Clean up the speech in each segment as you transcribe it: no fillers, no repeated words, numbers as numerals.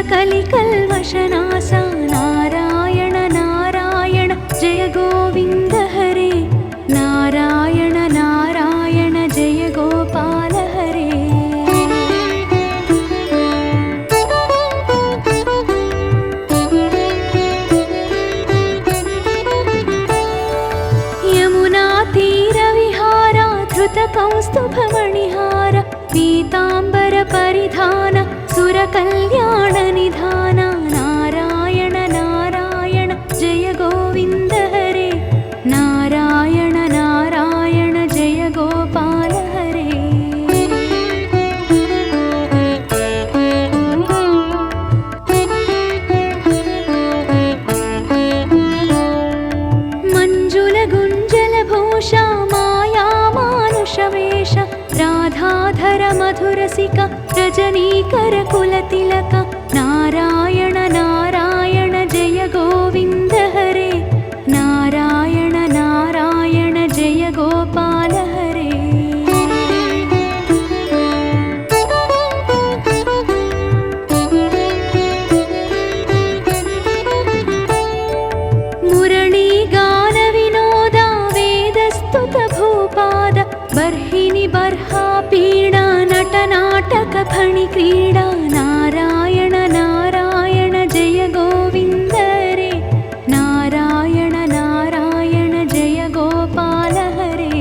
कलिकल्मषनाश नारायण नारायण जय गोविन्द हरे नारायण नारायण जय गोपाल हरे यमुना तीरविहार धृतकौस्तुभमणिहार पीताम्बर परिधान सुरकल्याण निधान नारायण नारायण जय गोविन्द हरे नारायण नारायण जय गोपाल हरे मंजुल गुंजल भूषा माया मानुषवेश राधाधर मधुरसिक रजनीकर कुलतिलक नारायण नारायण जय गोविन्द हरे नारायण नारायण जय गोपाल हरे मुरली गान विनोद वेदस्तुत भूपाद बर्हिनि बर्हा पीडा नटनाटक फणि क्रीडा नारायण नारायण जय गोविन्द हरे नारायण नारायण जय गोपाल हरे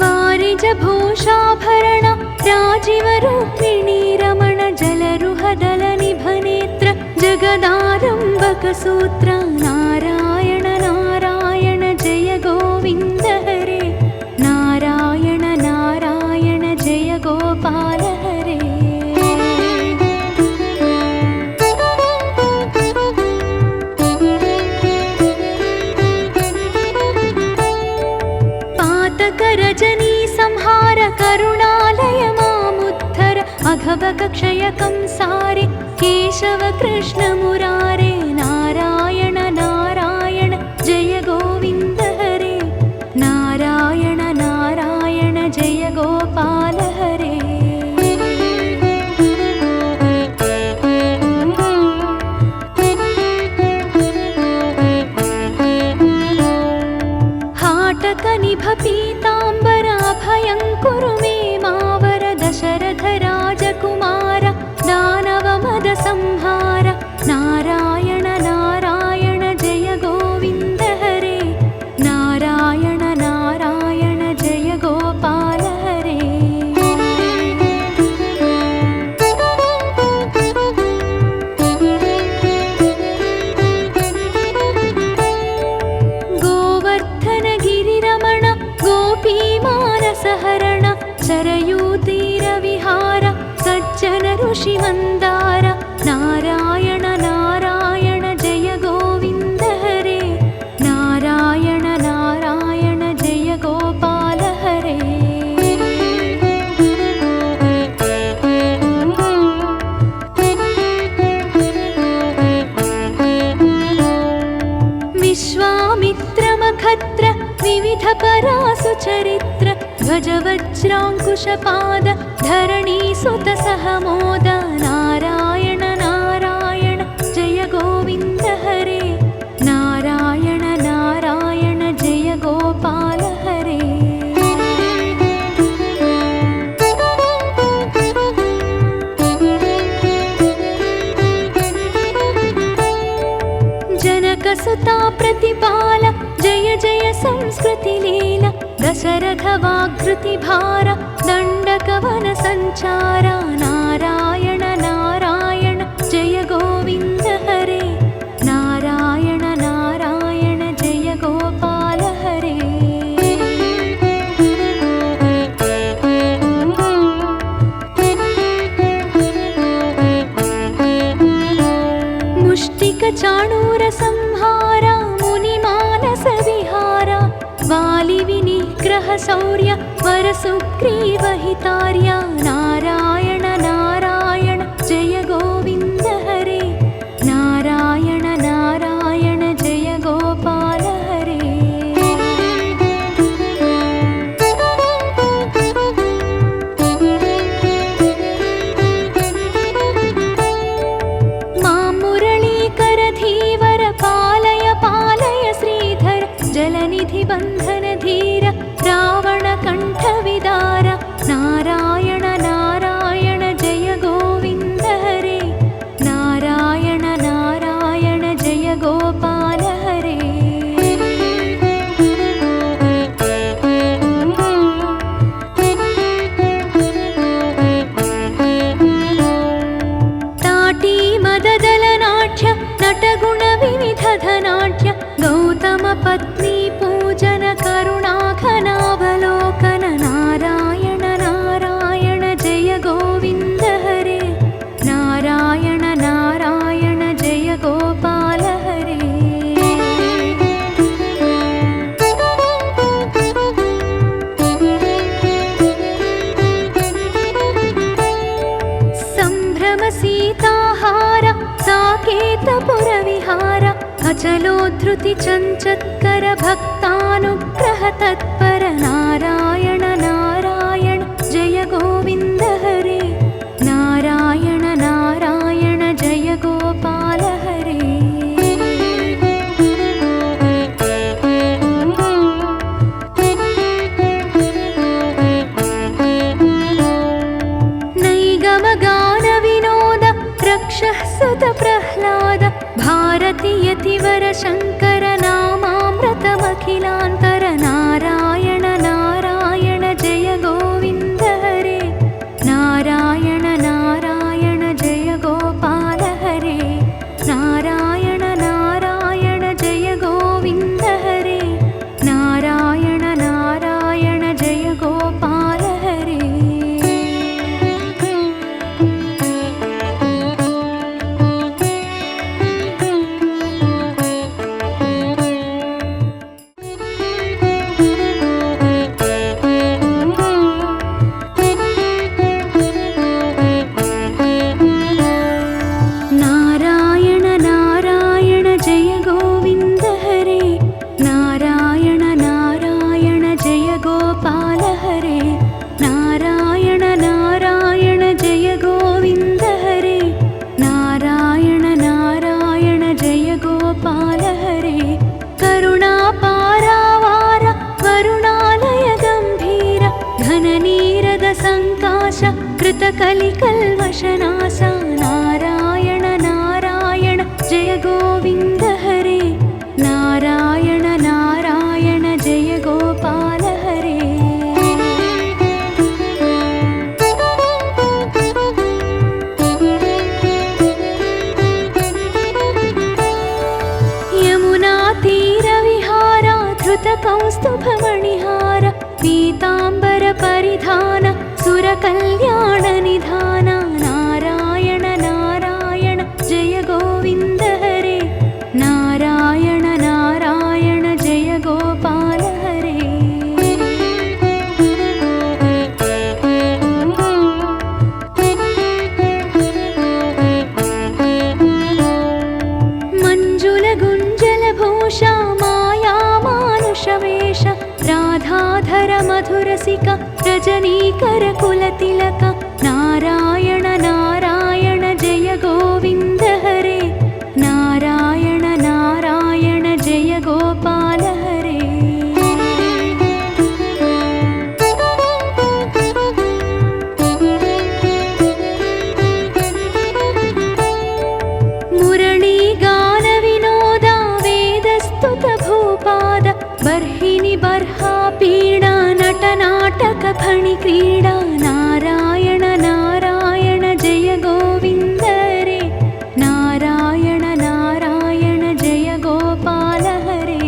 वारिज भूषाभरण राजीव रुक्मिणी रमण जलरुहदल निभनेत्र जगदारंभक सूत्र नारायण नारायण जय गोविन्द हरे नारायण नारायण जय गोपाल हरे पातक रजनी संहार करुणालय मामुद्धर अघभग क्षय कंसारे केशव कृष्ण मुरारे नारायण नारायण जय गोविन्द हरे नारायण नारायण जय गोपाल हरे हाटक निभ पीताम्बर अभयङ्कुरु मे मावर दशरथ राजकुमार दानव मद संहार नारायण नारायण जय गोविन्द हरे नारायण नारायण जय गोपाल हरे गोवर्धन गिरिरमण गोपी मानसहरण सरयूतीर विहार सज्जन ऋषि मंदार नारायण नारायण जय गोविन्द हरे नारायण नारायण जय गोपाल हरे विश्वामित्र मखत्र विविध परासु चरित्र ध्वज वज्रांकुशपाद धरणी सुत सहमोद नारायण नारायण जय गोविन्द हरे नारायण नारायण जय गोपाल हरे जनक सुता प्रतिपाल जय जय संस्कृति लीला दशरथ वाग्कृति भार दण्डकवन संचार नारायण नारायण जय गोविन्द हरे नारायण नारायण जय गोपाल हरे मुष्टिक चाणूर संहार मुनि मानस विहार वालि विनिग्रह शौर्य वर सुग्रीव हितार्य नारायण नारायण जय गोविन्द हरे नारायण नारायण जय गोपाल हरे पाठ्य नटगुण विविध धनाढ्य गौतम पत्नी पूजन करुणाघनावलोकन नारायण नारायण जय गोविन्द हरे नारायण नारायण जय गोपाल हरे सीताहार साकेतपुरविहार अचलोद्धृति चञ्चत्कर भक्तानुग्रह तत्पर नारायण नारायण जय गोविन्द हरे नारायण नारायण जय गोपाल हरे रक्षः सुत प्रह्लाद भारती यतिवर शङ्कर नामामृतमखिलान्तर नारायण नारायण जय गोविन्द हरे नारायण नारायण जय गोपाल हरे नारायण नारायण जय गोविन्द हरे नारायण नारायण जय गोपाल हरे कृतकलिकल्मषनाश नारायण नारायण जय गोविन्द हरे नारायण नारायण जय गोपाल हरे यमुना तीरविहार धृतकौस्तुभमणिहार पीताम्बर परिधान सुरकल्याण निधान नारायण नारायण जय गोविन्द हरे नारायण नारायण जय गोपाल हरे मंजुल गुंजल भूषा माया मानुषवेश राधाधर मधुरसिक रजनीकर कुलतिलक नारायण नारायण जय गोविन्द हरे नारायण नारायण जय गोपाल हरे मुरली गान विनोदा वेदस्तुत भूपाद बर्हिनि बर्हा पीडा नटनाटक फणि क्रीडा नारायण नारायण जय गोविन्द हरे नारायण नारायण जय गोपाल हरे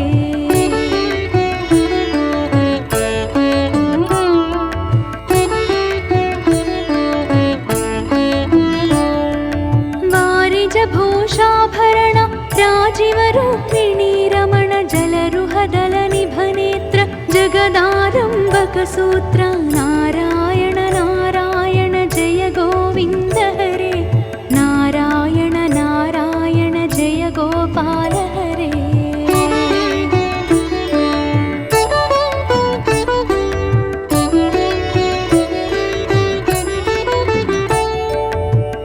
वारिज भूषाभरण राजीव रुक्मिणी रमण जलरुहदल निभनेत्र जगदारम्भक सूत्र नारायण नारायण जय गोविन्द हरे नारायण नारायण जय गोपाल हरे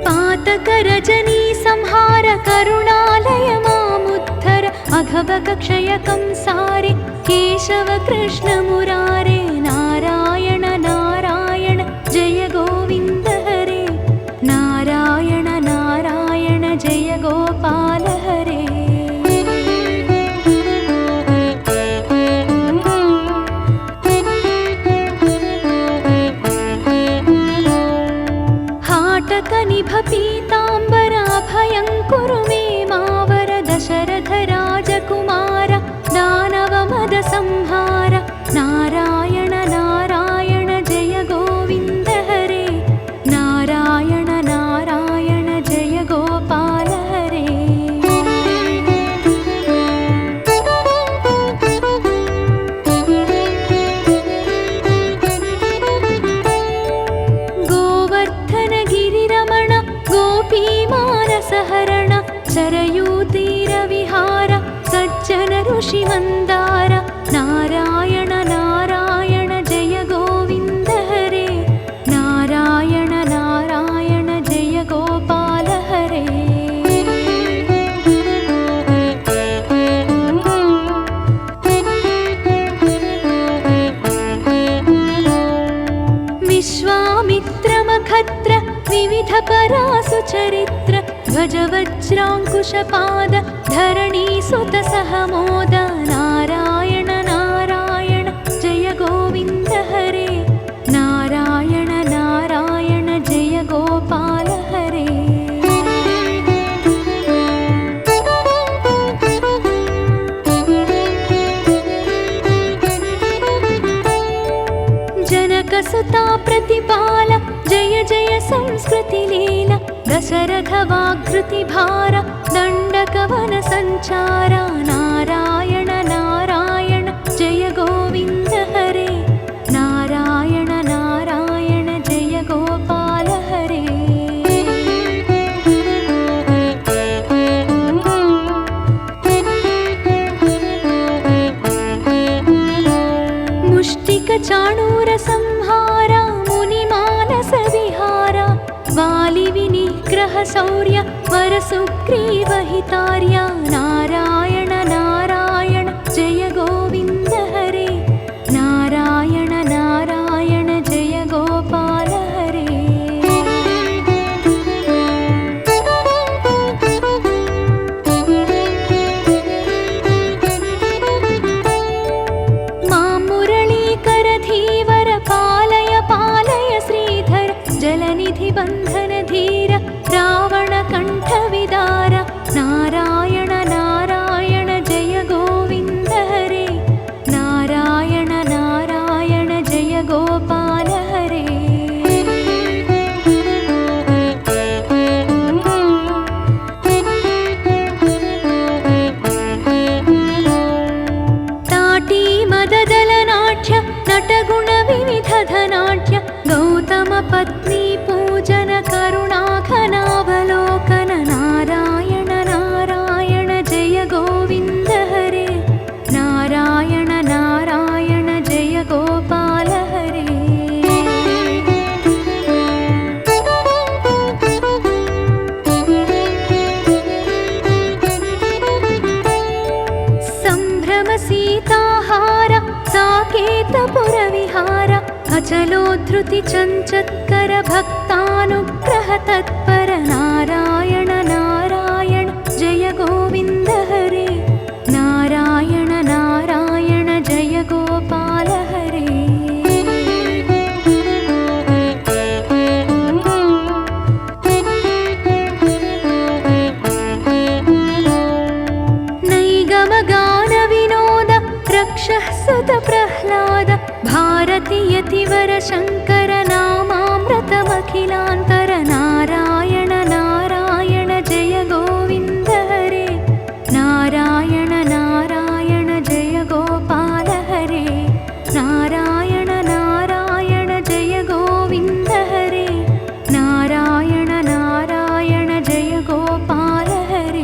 पातक रजनी संहार करुणालय मामुद्धर अघभग क्षयकं सारे केशव कृष्ण मुरारे नारायण नारायण जय गोविन्द हरे नारायण नारायण जय गोपाल हरे हाटक निभ पीताम्बराभयं कुरु मे मा मानसहरण सरयूतीरविहार सज्जन ऋषिमन्दार नारायण नारायण जय गोविन्द हरे नारायण नारायण जय गोपाल हरे विश्वामित्रमखत्र विविध परासुचरित्र ध्वज वज्राङ्कुशपाद धरणीसुत सहमोद नारायण नारायण जय गोविन्द हरे नारायण नारायण जय गोपाल हरे जनकसुता प्रतिपाल जय जय संस्कृतिलीला दशरथ वाग्कृतिभार दण्डकवन सञ्चार नारायण नारायण जय गोविन्द हरे नारायण नारायण जय गोपाल हरे मुष्टिकचाणूर संहार मुनिमानस विहार वालिविनिग्रह शौर्य वरसुग्रीवहितार्य नारायण नारायण जय गोविन्द हरे नारायण नारायण जय गोपाल हरे मां मुरलीकरधीवर पालय पालय श्रीधर जलनिधि बन्धन धीर रावण कंठविदार नारायण नारायण जय गोविन्द हरे नारायण नारायण जय गोपाल हरे ताटी मददलनाट्य नटगुण विविधधनाट्य गौतम पत्नी पूजन करुणाघनावलोकन नारायण नारायण जय गोविन्द हरे नारायण नारायण जय गोपाल हरे सम्भ्रम सीताहार साकेतपुरविहार अचलोद्धृति चञ्चत्कर भक्तानुग्रह तत्पर नारायण नारायण जय गोविन्द हरे नारायण नारायण जय गोपाल हरे नैगमगान विनोद रक्षः सुत प्रह्लाद भारती यतिवर शङ्कर नामामृतमखिलान्तर नारायण नारायण जय गोविन्द हरे नारायण नारायण जय गोपाल हरे नारायण नारायण जय गोविन्द हरे नारायण नारायण जय गोपाल हरे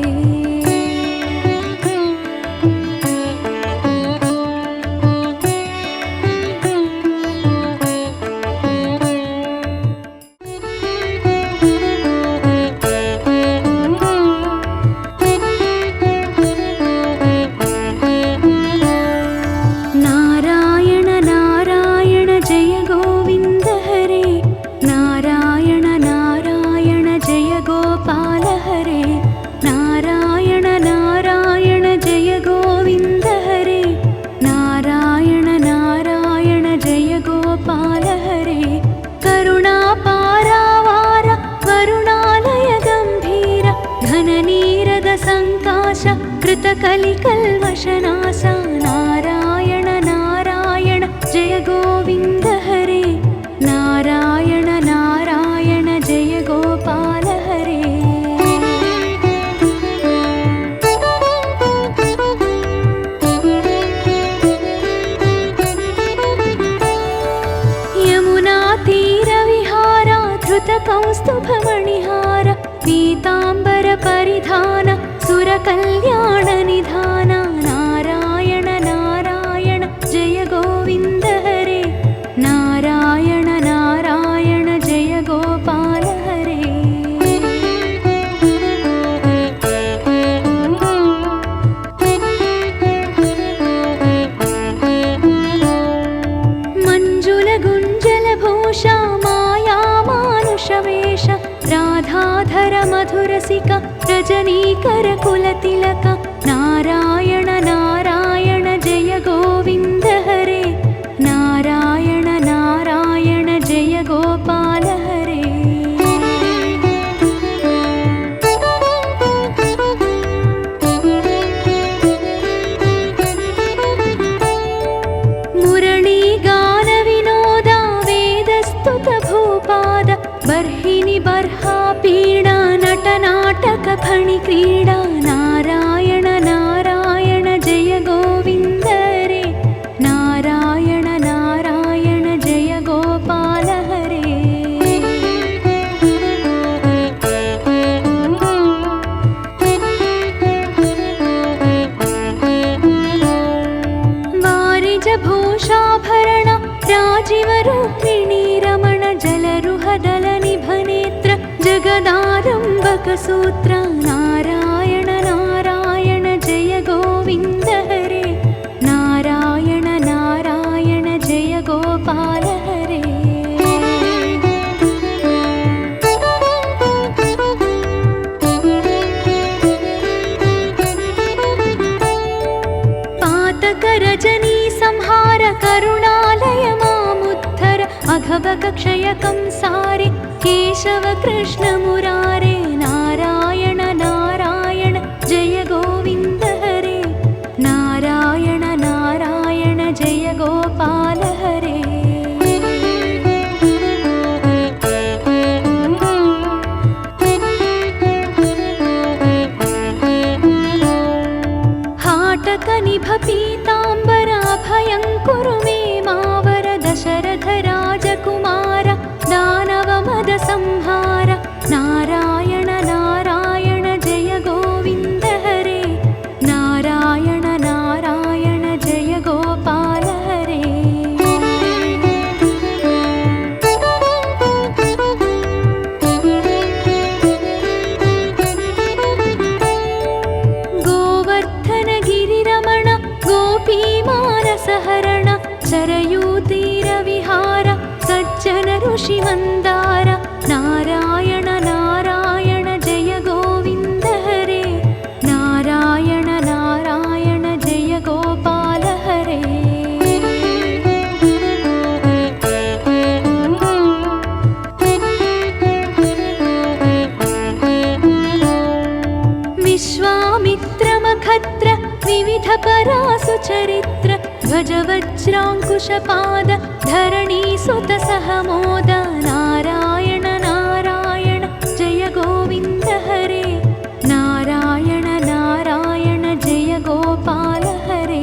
कृतकलिकल्मषनाश नारायण नारायण जय गोविन्द हरे नारायण नारायण जय गोपाल हरे यमुना तीरविहार धृतकौस्तुभमणिहार पीताम्बर कल्याण निधान नारायण नारायण जय गोविन्द हरे नारायण नारायण जय गोपाल हरे मंजुल गुंजल भूषा माया मानुषवेश राधाधर मधुरसिक रजनीकर कुलतिलक नारायण नारायण जय गोविन्द हरे नारायण नारायण जय गोपाल हरे मुरली गान विनोद वेदस्तुत भूपाद बर्हिनि बर्हा पीडा नटनाटक फणि क्रीडा नारायण नारायण जय गोविन्द हरे नारायण नारायण जय गोपाल हरे वारिज भूषाभरण राजीव रुक्मिणी रमण जलरुहदल निभनेत्र जगदारम्भक सूत्र नारायण नारायण जय गोविन्द हरे नारायण नारायण जय गोपाल हरे पातक रजनी संहार करुणालय मामुद्धर अघभग क्षय कंसारे केशव कृष्ण मुरारे नारायण नारायण जय गोविन्द हरे नारायण नारायण जय गोपाल हरे हाटक निभ पीताम्बर अभयङ्कुरु मे मावर दशरथ राजकुमार दानव मद संहार नारायण नारायण जय गोविन्द हरे नारायण नारायण जय गोपाल हरे गोवर्धन गिरिरमण गोपी मानसहरण सरयूतीर विहार सज्जन ऋषि मंदार नारायण नारायण जय गोविन्द हरे नारायण नारायण जय गोपाल हरे विश्वामित्र मखत्र विविध परासु चरित्र ध्वज वज्राङ्कुशपाद धरणी सुत सहमोद नारायण नारायण जय गोविन्द हरे नारायण नारायण जय गोपाल हरे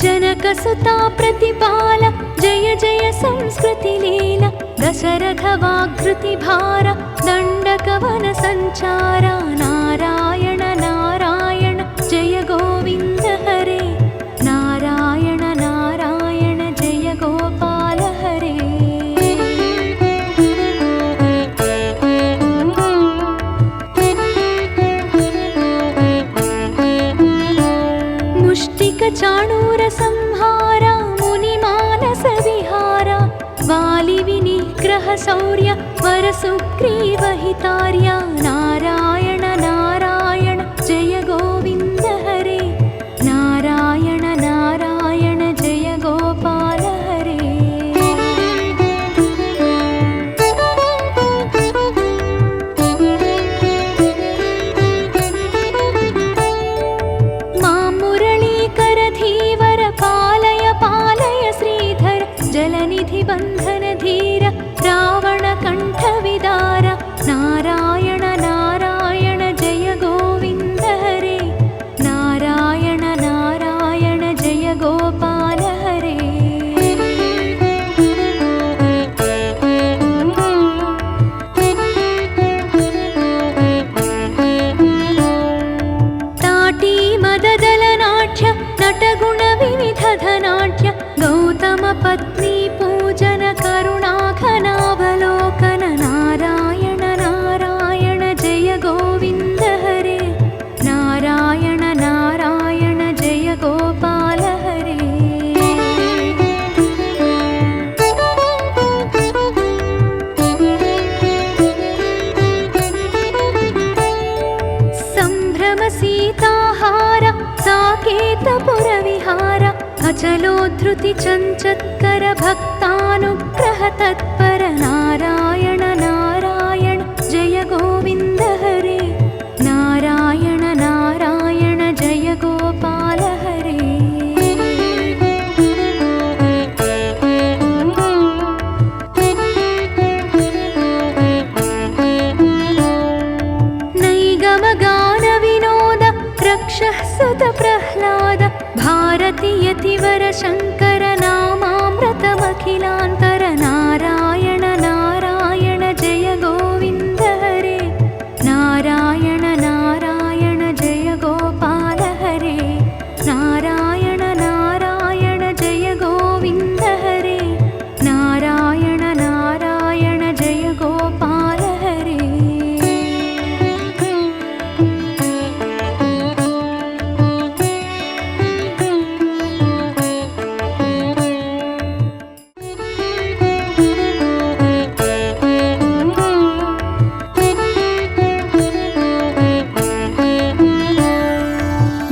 जनकसुता प्रतिपाल जय जय संस्कृति लीला दशरथ वाग्कृति भार दण्डकवन संचार नारायण नारायण जय गोविन्द हरे नारायण नारायण जय गोपाल हरे मुष्टिक चाणूर संहार मुनिमानस विहार वालि विनिग्रह शौर्य वर सुग्रीव हितार्य नारायण नारायण जय गोविन्द हरे नारायण नारायण जय गोपाल हरे मां मुरलीकर धीवर पालय पालय श्रीधर जलनिधि बन्धन धीर रावण कंठ विदार नारायण नारायण पत्नी पूजन करुणाघनावलोकन नारायण नारायण जय गोविन्द हरे नारायण नारायण जय गोपाल हरे सम्भ्रम सीताहार साकेतपुरविहार अचलोद्धृति चञ्चत्कर भक्तानुग्रह तत्पर नारायण नारायण जय गोविन्द हरे नारायण नारायण जय गोपाल हरे नैगमगान विनोद रक्षः सुत प्रह्लाद भारती यतिवर शङ्कर नामामृतमखिलान्तर नारायण नारायण जय गोविन्द हरे नारायण नारायण जय गोपाल हरे नारायण नारायण जय गोविन्द हरे नारायण नारायण जय गोपाल हरे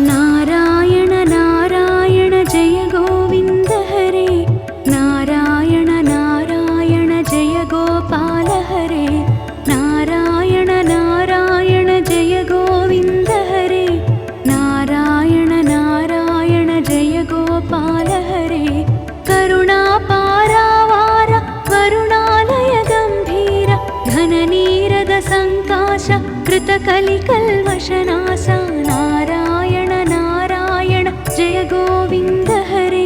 नारायण नारायण जय गोविन्द हरे नारायण नारायण जय गोपाल हरे नारायण नारायण जय गोविन्द हरे नारायण नारायण जय गोपाल हरे करुणापारावार वरुणालय गम्भीर घननीरद सङ्काश कृतकलिकल्मषनाश नारायण नारायण जय गोविन्द हरे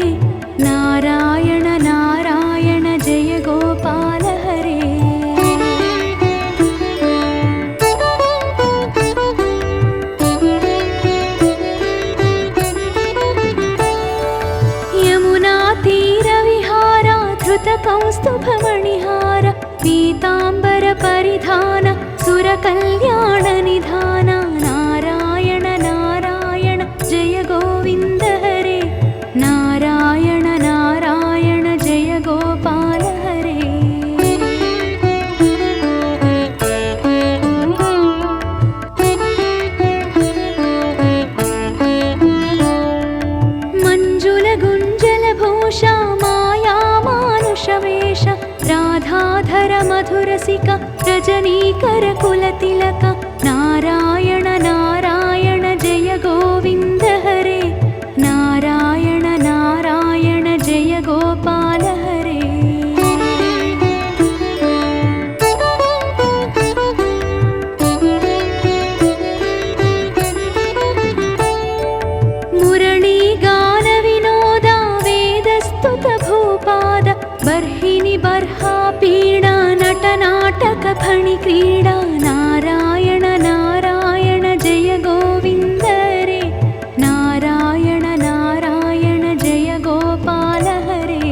नारायण नारायण जय गोपाल हरे यमुना तीरविहार धृतकौस्तुभमणिहार पीताम्बर परिधान सुरकल्याण निधान नारायण नारायण जय गोविन्द हरे नारायण नारायण जय गोपाल हरे मंजुल गुंजल भूषा माया मानुषवेश राधाधर मधुरसिक रजनीकर कुलतिलक नारायण नारायण जय गोविन्द हरे नारायण नारायण जय गोपाल हरे मुरली गान विनोदा वेदस्तुत भूपाद बर्हिनि बर्हा पीडा नटनाटक फणि क्रीडा नारायण नारायण जय गोविन्द हरे नारायण नारायण जय गोपाल हरे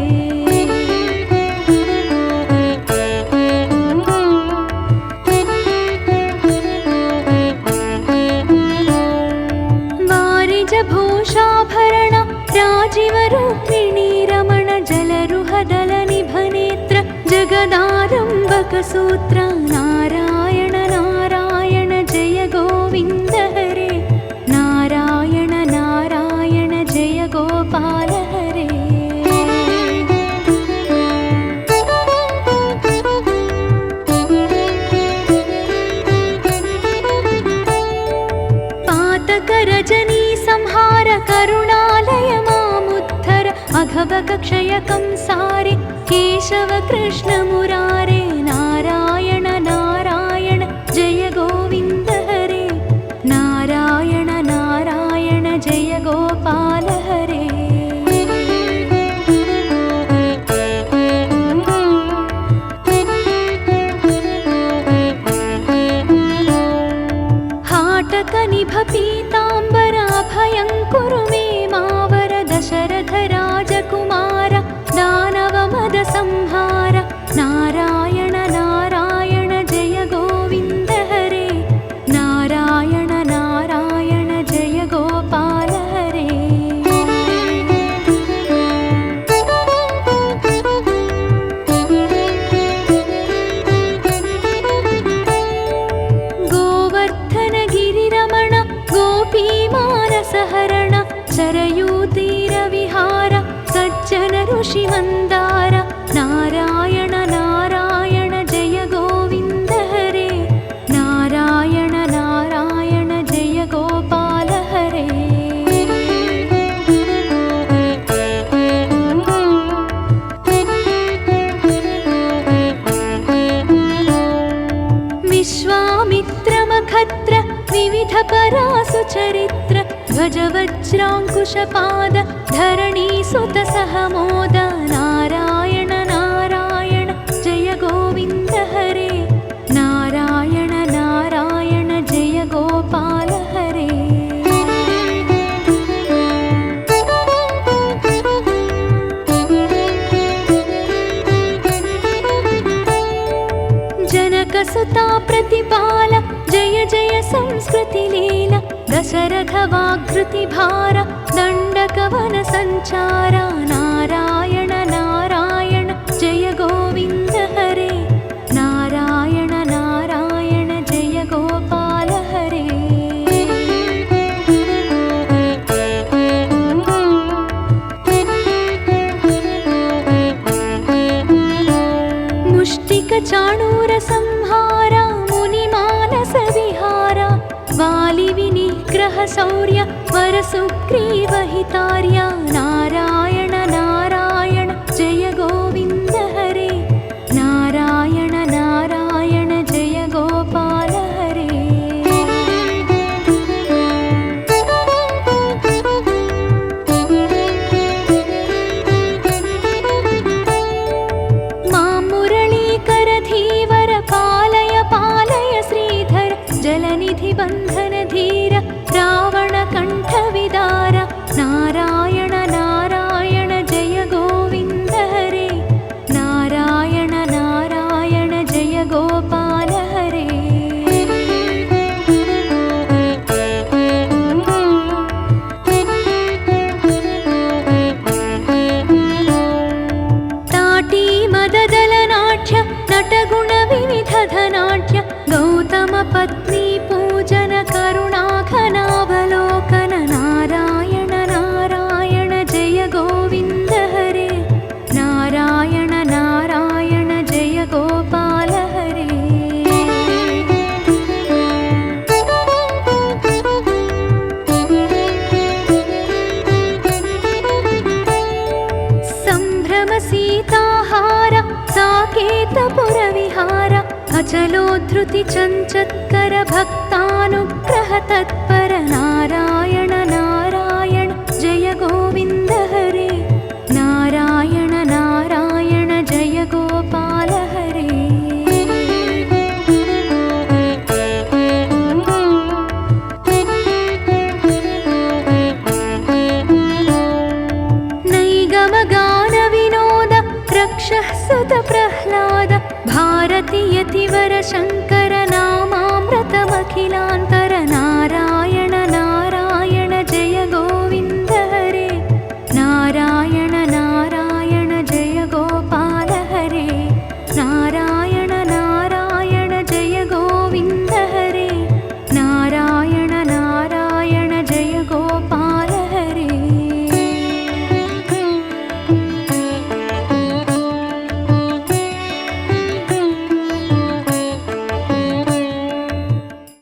वारिज भूषाभरण राजीव रुक्मिणी रमण जलरुहदल निभनेत्र जगदारम्भक सूत्र नारायण नारायण जय गोविन्द हरे नारायण नारायण जय गोपाल हरे पातक रजनी संहार करुणालय मामुद्धर अघभग क्षय कंसारे केशव कृष्ण मुरारे नारायण नारायण जय गोविन्द हरे नारायण नारायण जय गोपाल हरे हाटक निभ पीताम्बराभयं कुरु मे मावर दशरथ राजकुमार दानव वक्त्र विविध परासु चरित्र ध्वज वज्राङ्कुशपाद धरणी सुत सहमोद नारायण नारायण जय गोविन्द हरे नारायण नारायण जय गोपाल हरे जनकसुता प्रतिपाल जय जय संस्कृति लीला दशरथ वाग्कृति भार दण्डकवन संचार नारायण नारायण जय गोविन्द हरे नारायण नारायण जय गोपाल हरे मुष्टिक चाणूर संहार मुनिमानस विहार वालि विनिग्रह शौर्य वर सुग्रीव हितार्य नारायण नारायण जय गोविन्द हरे नारायण नारायण जय गोपाल हरे जलनिधि बन्धन धीर रावण कंठ विदार नारायण नारायण जय गोविन्द हरे नारायण नारायण जय गोपाल हरे ताटी मददल नाट्य नटगुण विविध धनाट्य गौतम पत्नी पूजन करुणाघनावलोकन नारायण नारायण जय गोविन्द हरे नारायण नारायण जय गोपाल हरे संभ्रम सीताहार साकेतपुर विहार अचलोद्धृति चञ्चत्कर भक्तानुग्रह तत्पर नारायण